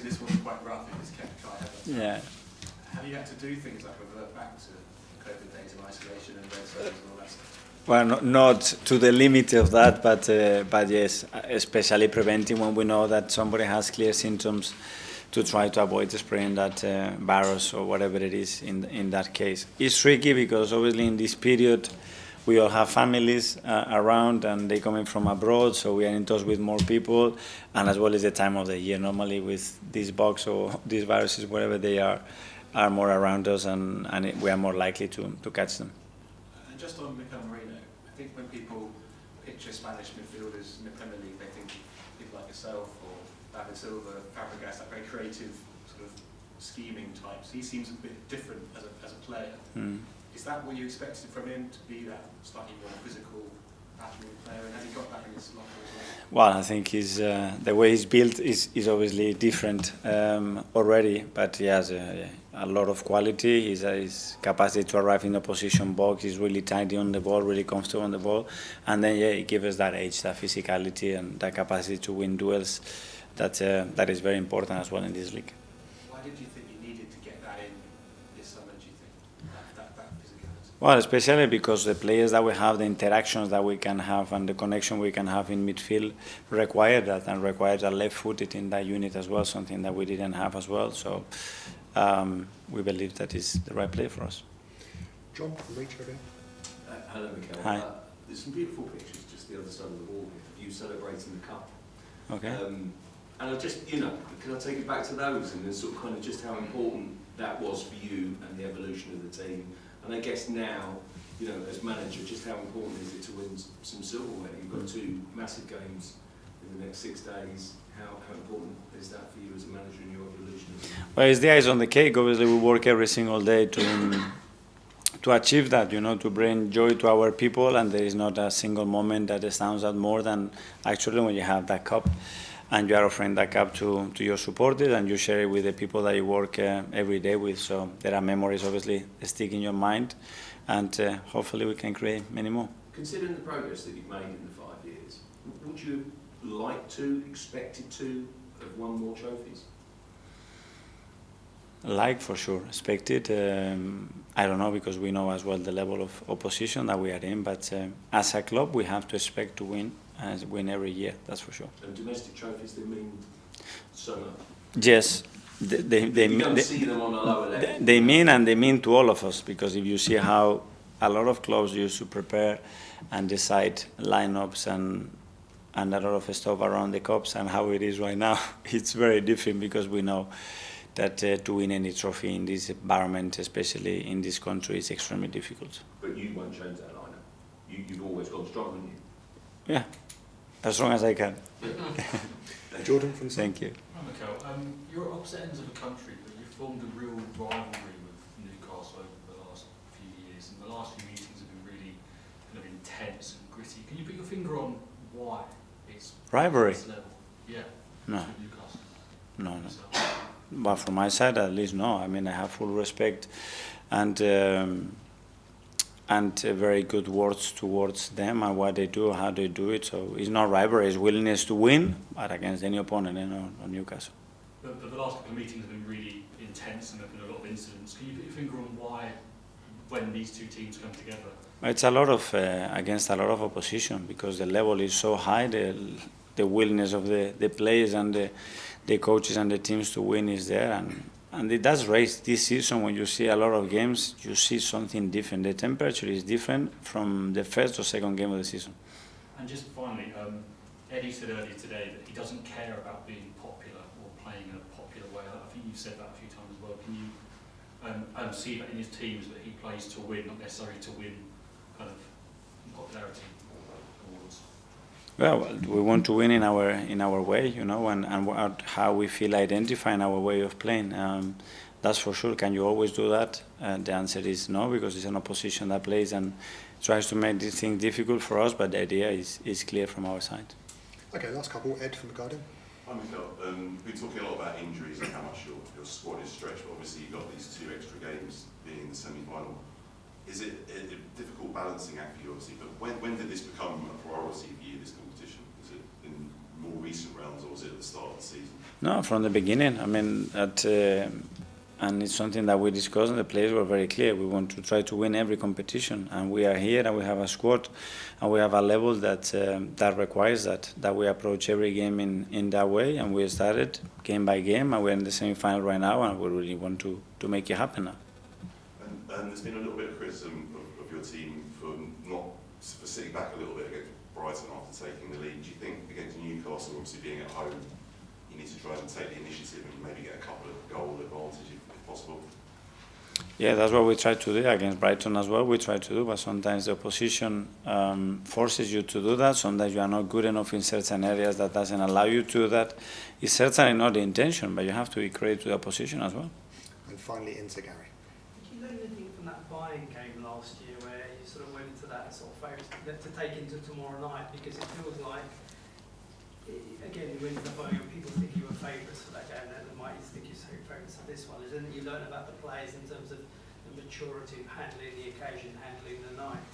this one's quite rough, it was kept quite heavy. Yeah. Have you had to do things like revert back to COVID days of isolation and red zones and all that stuff? Well, not to the limit of that, but yes, especially preventing when we know that somebody has clear symptoms, to try to avoid spreading that virus or whatever it is in that case. It's tricky because obviously in this period we all have families around and they coming from abroad, so we are in touch with more people, and as well as the time of the year. Normally with these bugs or these viruses, wherever they are more around us, and we are more likely to catch them. And just on Mikel Merino, I think when people picture Spanish midfielders in the Premier League, they think people like yourself or David Silva, Fabregas, like very creative, sort of scheming types. He seems a bit different as a player. Mm. Is that what you expected from him, to be that slightly more physical, passionate player? And has he got that in his locker as well? Well, I think the way he's built is obviously different already, but he has a lot of quality. His capacity to arrive in the opposition box is really tidy on the ball, really comfortable on the ball, and then he gives us that edge, that physicality, and that capacity to win duels. That is very important as well in this league. Why did you think you needed to get that in this summer, do you think, that physicality? Well, especially because the players that we have, the interactions that we can have and the connection we can have in midfield require that, and requires a left-footed in that unit as well, something that we didn't have as well. So we believe that is the right play for us. John from Rachel again. Hello, Mikel. Hi. There's some beautiful pictures just the other side of the wall of you celebrating the cup. Okay. And I just, can I take you back to those and then sort of kind of just how important that was for you and the evolution of the team? And I guess now, as manager, just how important is it to win some silverware? You've got two massive games in the next 6 days. How important is that for you as a manager in your evolution? Well, it's the ice on the cake. Obviously, we work every single day to achieve that, to bring joy to our people, and there is not a single moment that stands out more than actually when you have that cup and you are offering that cup to your supporters and you share it with the people that you work every day with. So there are memories obviously stick in your mind, and hopefully we can create many more. Considering the progress that you've made in the 5 years, would you like to, expected to, have won more trophies? Like, for sure, expected. I don't know, because we know as well the level of opposition that we are in, but as a club we have to expect to win every year, that's for sure. And domestic trophies, they mean so much? Yes. You don't see them on a lower level? They mean to all of us, because if you see how a lot of clubs used to prepare and decide lineups and a lot of stuff around the cups, and how it is right now, it's very different, because we know that to win any trophy in this environment, especially in this country, is extremely difficult. But you won't change that lineup. You've always gone strong, haven't you? Yeah, as strong as I can. Jordan from Thank you. Hi, Mikel. You're at opposite ends of the country, but you've formed a real rivalry with Newcastle over the last few years, and the last few meetings have been really kind of intense and gritty. Can you put your finger on why it's Rivalry? this level? Yeah. No. Newcastle. No. But from my side, at least, no. I mean, I have full respect and very good words towards them and what they do, how they do it. So it's not rivalry, it's willingness to win, but against any opponent, on Newcastle. But the last couple of meetings have been really intense and there have been a lot of incidents. Can you put your finger on why, when these two teams come together? It's a lot of against a lot of opposition, because the level is so high. The willingness of the players and the coaches and the teams to win is there, and it does raise this season. When you see a lot of games, you see something different. The temperature is different from the first or second game of the season. And just finally, Eddie said earlier today that he doesn't care about being popular or playing in a popular way. I think you've said that a few times as well. Can you see that in his teams, that he plays to win, not necessarily to win kind of popularity awards? Well, we want to win in our way, and how we feel identifying our way of playing. That's for sure. Can you always do that? The answer is no, because it's an opposition that plays and tries to make this thing difficult for us, but the idea is clear from our side. Okay, last couple. Ed from The Guardian. Hi, Mikel. We've been talking a lot about injuries and how much your squad is stretched, but obviously you've got these 2 extra games being in the semi-final. Is it a difficult balancing act for you, obviously, but when did this become a priority for you, this competition? Is it in more recent rounds, or was it at the start of the season? No, from the beginning. I mean, and it's something that we discussed, and the players were very clear. We want to try to win every competition, and we are here, and we have a squad, and we have a level that that requires that we approach every game in that way. And we started game by game, and we're in the semi-final right now, and we really want to make it happen now. And there's been a little bit of criticism of your team for sitting back a little bit against Brighton after taking the lead. Do you think against Newcastle, obviously being at home, you need to try and take the initiative and maybe get a couple of goal advantage if possible? Yeah, that's what we try to do against Brighton as well. We try to do, but sometimes the opposition forces you to do that. Sometimes you are not good enough in certain areas that doesn't allow you to do that. It's certainly not the intention, but you have to be creative to the opposition as well. And finally, into Gary. Did you learn anything from that Bayern game last year where you sort of went into that sort of favourites to take into tomorrow night? Because it feels like, again, you went into the Bayern, people think you were favourites for that game, and they might think you're favourites for this one. Is there anything you learn about the players in terms of the maturity of handling the occasion, handling the night?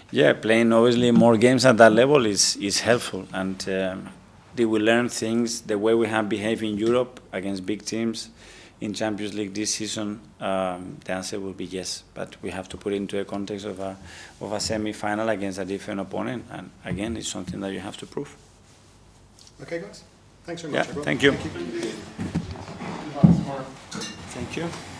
Yeah, playing obviously more games at that level is helpful, and they will learn things the way we have behaved in Europe against big teams. In Champions League this season, the answer will be yes, but we have to put it into a context of a semi-final against a different opponent, and again, it's something that you have to prove. Okay, guys. Thanks very Yeah, much, everyone. thank you. Thank you. Thank you.